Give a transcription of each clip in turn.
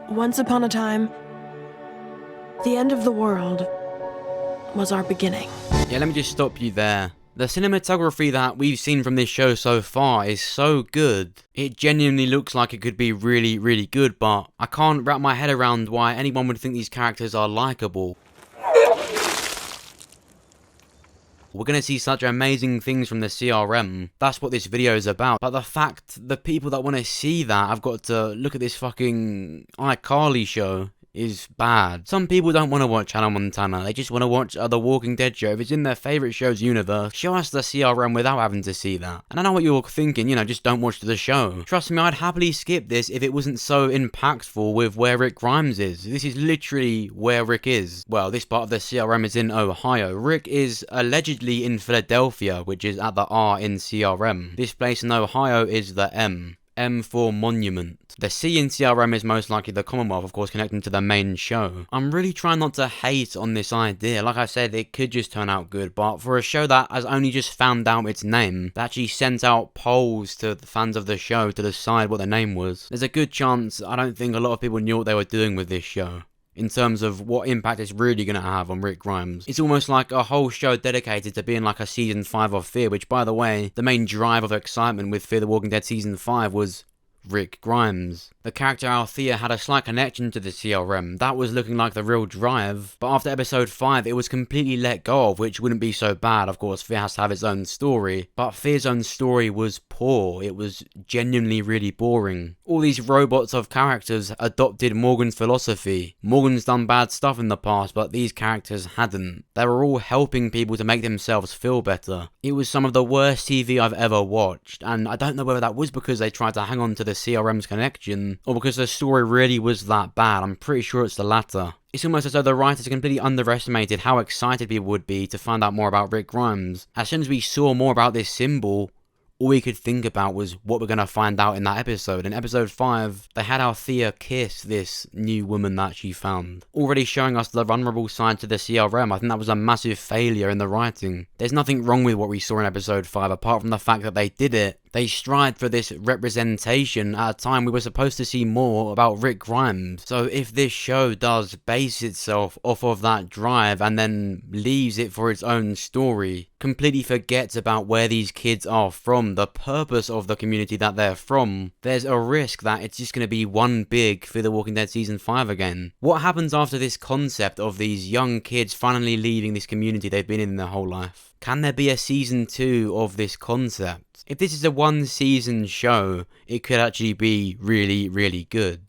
Once upon a time, the end of the world was our beginning. Yeah, let me just stop you there. The cinematography that we've seen from this show so far is so good. It genuinely looks like it could be really, really good, but I can't wrap my head around why anyone would think these characters are likable. We're gonna see such amazing things from the CRM. That's what this video is about. But the fact the people that want to see that have got to look at this fucking iCarly show is bad. Some people don't want to watch Hannah Montana, they just want to watch The Walking Dead show. If it's in their favourite show's universe, show us the CRM without having to see that. And I know what you're thinking, just don't watch the show. Trust me, I'd happily skip this if it wasn't so impactful with where Rick Grimes is. This is literally where Rick is. Well, this part of the CRM is in Ohio. Rick is allegedly in Philadelphia, which is at the R in CRM. This place in Ohio is the M. M for monument. The C in CRM is most likely the Commonwealth, of course, connecting to the main show. I'm really trying not to hate on this idea. Like I said, it could just turn out good, but for a show that has only just found out its name, that actually sent out polls to the fans of the show to decide what the name was, there's a good chance I don't think a lot of people knew what they were doing with this show in terms of what impact it's really going to have on Rick Grimes. It's almost like a whole show dedicated to being like a season 5 of Fear, which, by the way, the main drive of excitement with Fear the Walking Dead season 5 was Rick Grimes. The character Althea had a slight connection to the CRM. That was looking like the real drive, but after episode 5 it was completely let go of, which wouldn't be so bad. Of course, Fear has to have its own story, but Fear's own story was poor. It was genuinely really boring. All these robots of characters adopted Morgan's philosophy. Morgan's done bad stuff in the past, but these characters hadn't. They were all helping people to make themselves feel better. It was some of the worst TV I've ever watched, and I don't know whether that was because they tried to hang on to the CRM's connection, or because the story really was that bad. I'm pretty sure it's the latter. It's almost as though the writers completely underestimated how excited people would be to find out more about Rick Grimes. As soon as we saw more about this symbol, all we could think about was what we're going to find out in that episode. In episode 5, they had Althea kiss this new woman that she found, already showing us the vulnerable side to the CRM. I think that was a massive failure in the writing. There's nothing wrong with what we saw in episode 5, apart from the fact that they did it. They strived for this representation at a time we were supposed to see more about Rick Grimes. So if this show does base itself off of that drive and then leaves it for its own story, completely forgets about where these kids are from, the purpose of the community that they're from, there's a risk that it's just going to be one big Fear the Walking Dead season 5 again. What happens after this concept of these young kids finally leaving this community they've been in their whole life? Can there be a season 2 of this concept? If this is a one season show, it could actually be really, really good.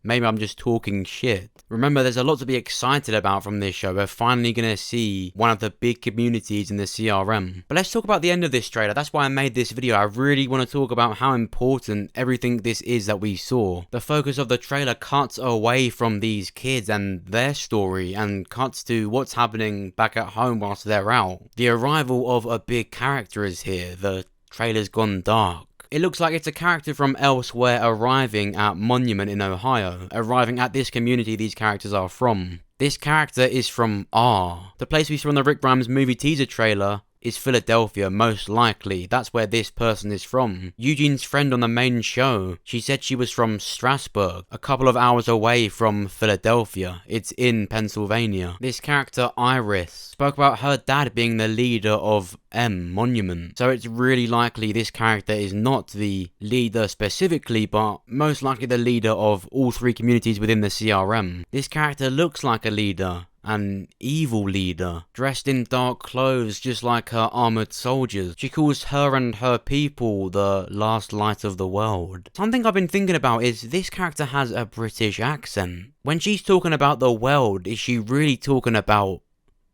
Maybe I'm just talking shit. Remember, there's a lot to be excited about from this show. We're finally going to see one of the big communities in the CRM. But let's talk about the end of this trailer. That's why I made this video. I really want to talk about how important everything this is that we saw. The focus of the trailer cuts away from these kids and their story and cuts to what's happening back at home whilst they're out. The arrival of a big character is here. The trailer's gone dark. It looks like it's a character from elsewhere arriving at Monument in Ohio, arriving at this community these characters are from. This character is from R. The place we saw in the Rick Grimes movie teaser trailer is Philadelphia, most likely. That's where this person is from. Eugene's friend on the main show, she said she was from Strasbourg, a couple of hours away from Philadelphia. It's in Pennsylvania. This character, Iris, spoke about her dad being the leader of M, Monument. So it's really likely this character is not the leader specifically, but most likely the leader of all 3 communities within the CRM. This character looks like a leader. An evil leader, dressed in dark clothes just like her armoured soldiers. She calls her and her people the last light of the world. Something I've been thinking about is this character has a British accent. When she's talking about the world, is she really talking about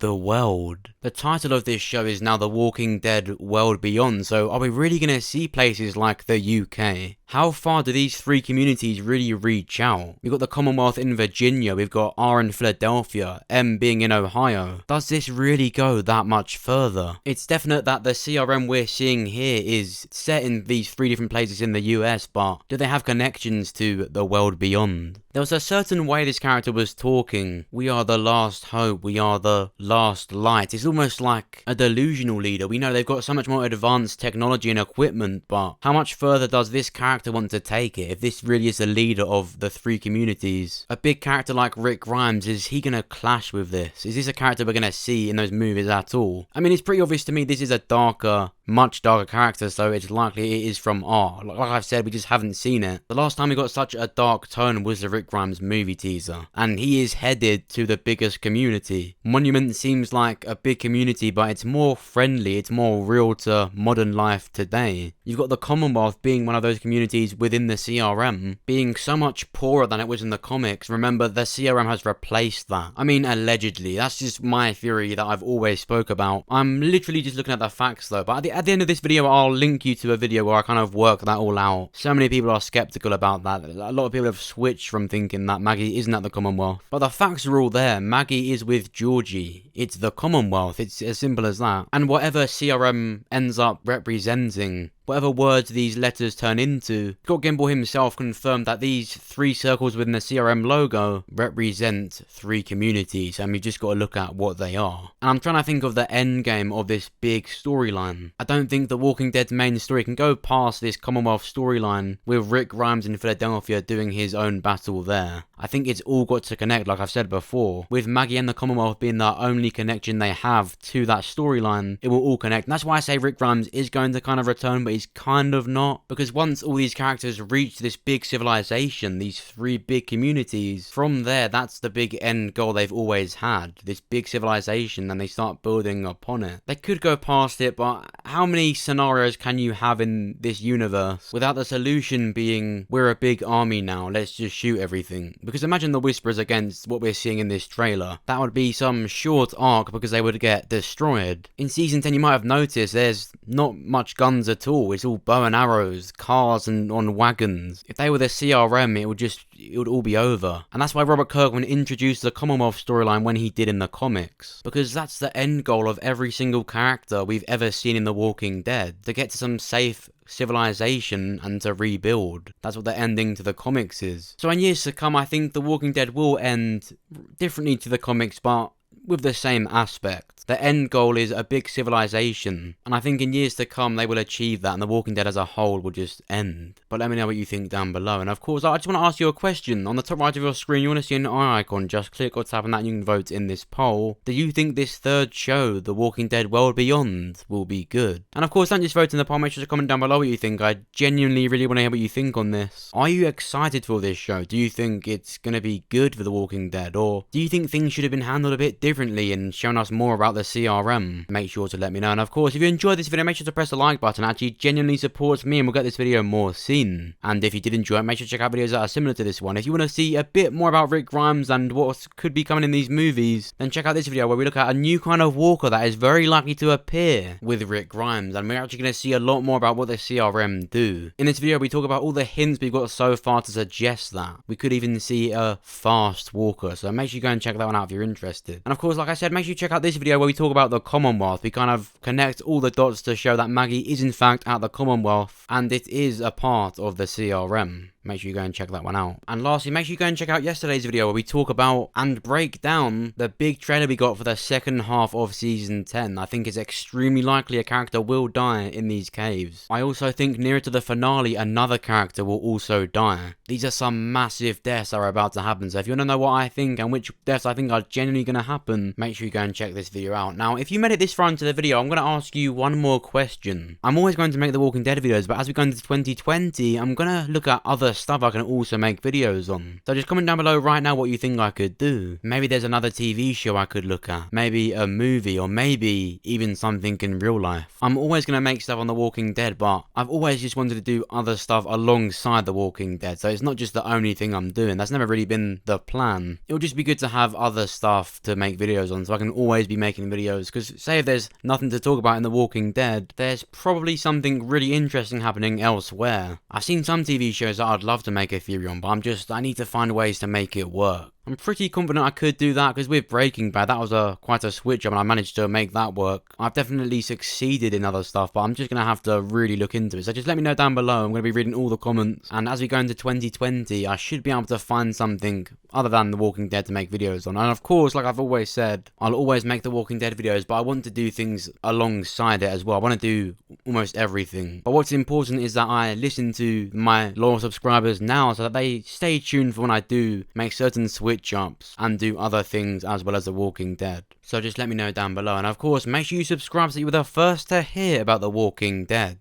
the world? The title of this show is now The Walking Dead World Beyond, so are we really going to see places like the UK? How far do these 3 communities really reach out? We've got the Commonwealth in Virginia, we've got R in Philadelphia, M being in Ohio. Does this really go that much further? It's definite that the CRM we're seeing here is set in these 3 different places in the US, but do they have connections to the world beyond? There was a certain way this character was talking. We are the last hope, we are the last light. It's almost like a delusional leader. We know they've got so much more advanced technology and equipment, but how much further does this character want to take it if this really is the leader of the three communities? A big character like Rick Grimes, is he gonna clash with this? Is this a character we're gonna see in those movies at all? I mean, it's pretty obvious to me this is a darker, much darker character, so it's likely it is from R. Like I've said, we just haven't seen it. The last time we got such a dark tone was the Rick Grimes movie teaser, and he is headed to the biggest community. Monument seems like a big community, but it's more friendly, it's more real to modern life today. You've got the Commonwealth being one of those communities within the CRM, being so much poorer than it was in the comics. Remember, the CRM has replaced that. I mean, allegedly. That's just my theory that I've always spoke about. I'm literally just looking at the facts though, but at the end of this video, I'll link you to a video where I kind of work that all out. So many people are skeptical about that. A lot of people have switched from thinking that Maggie isn't at the Commonwealth. But the facts are all there. Maggie is with Georgie. It's the Commonwealth. It's as simple as that. And whatever CRM ends up representing, whatever words these letters turn into, Scott Gimple himself confirmed that these three circles within the CRM logo represent three communities, and we've just got to look at what they are. And I'm trying to think of the end game of this big storyline. I don't think The Walking Dead's main story can go past this Commonwealth storyline with Rick Grimes in Philadelphia doing his own battle there. I think it's all got to connect, like I've said before. With Maggie and the Commonwealth being the only connection they have to that storyline, it will all connect. And that's why I say Rick Grimes is going to kind of return, but he's kind of not. Because once all these characters reach this big civilization, these three big communities, from there, that's the big end goal they've always had. This big civilization, and they start building upon it. They could go past it, but how many scenarios can you have in this universe without the solution being, we're a big army now, let's just shoot everything? Because imagine the Whisperers against what we're seeing in this trailer. That would be some short arc because they would get destroyed. In Season 10, you might have noticed there's not much guns at all. It's all bow and arrows, cars and on wagons. If they were the CRM, it would all be over. And that's why Robert Kirkman introduced the Commonwealth storyline when he did in the comics. Because that's the end goal of every single character we've ever seen in The Walking Dead. To get to some safe civilization and to rebuild. That's what the ending to the comics is. So in years to come, I think The Walking Dead will end differently to the comics, but with the same aspect. The end goal is a big civilization, and I think in years to come they will achieve that, and The Walking Dead as a whole will just end. But let me know what you think down below. And of course, I just want to ask you a question. On the top right of your screen, you want to see an eye icon. Just click or tap on that and you can vote in this poll. Do you think this third show, The Walking Dead World Beyond, will be good? And of course, don't just vote in the poll, make sure to comment down below what you think. I genuinely really want to hear what you think on this. Are you excited for this show? Do you think it's going to be good for The Walking Dead? Or do you think things should have been handled a bit differently and shown us more about the CRM? Make sure to let me know. And of course, if you enjoyed this video, make sure to press the like button. It actually genuinely supports me and will get this video more seen. And if you did enjoy it, make sure to check out videos that are similar to this one. If you want to see a bit more about Rick Grimes and what could be coming in these movies, then check out this video where we look at a new kind of walker that is very likely to appear with Rick Grimes. And we're actually going to see a lot more about what the CRM do. In this video, we talk about all the hints we've got so far to suggest that. We could even see a fast walker. So make sure you go and check that one out if you're interested. And of course, like I said, make sure you check out this video where we talk about the Commonwealth. We kind of connect all the dots to show that Maggie is in fact at the Commonwealth and it is a part of the CRM. Make sure you go and check that one out. And lastly, make sure you go and check out yesterday's video where we talk about and break down the big trailer we got for the second half of Season 10. I think it's extremely likely a character will die in these caves. I also think nearer to the finale, another character will also die. These are some massive deaths that are about to happen. So if you want to know what I think and which deaths I think are genuinely going to happen, make sure you go and check this video out. Now, if you made it this far into the video, I'm going to ask you one more question. I'm always going to make the Walking Dead videos, but as we go into 2020, I'm going to look at other stuff I can also make videos on. So just comment down below right now what you think I could do. Maybe there's another TV show I could look at. Maybe a movie, or maybe even something in real life. I'm always going to make stuff on The Walking Dead, but I've always just wanted to do other stuff alongside The Walking Dead. So it's not just the only thing I'm doing. That's never really been the plan. It would just be good to have other stuff to make videos on, so I can always be making videos. Because say if there's nothing to talk about in The Walking Dead, there's probably something really interesting happening elsewhere. I've seen some TV shows that I'd love to make a theory on, but I need to find ways to make it work. I'm pretty confident I could do that, because with Breaking Bad, that was quite a switch up and I managed to make that work. I've definitely succeeded in other stuff, but I'm just going to have to really look into it. So just let me know down below. I'm going to be reading all the comments. And as we go into 2020, I should be able to find something other than The Walking Dead to make videos on. And of course, like I've always said, I'll always make The Walking Dead videos, but I want to do things alongside it as well. I want to do almost everything. But what's important is that I listen to my loyal subscribers now so that they stay tuned for when I do make certain switch ups and do other things as well as The Walking Dead. So just let me know down below, and of course make sure you subscribe so you're the first to hear about The Walking Dead.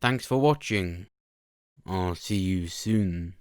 Thanks for watching. I'll see you soon.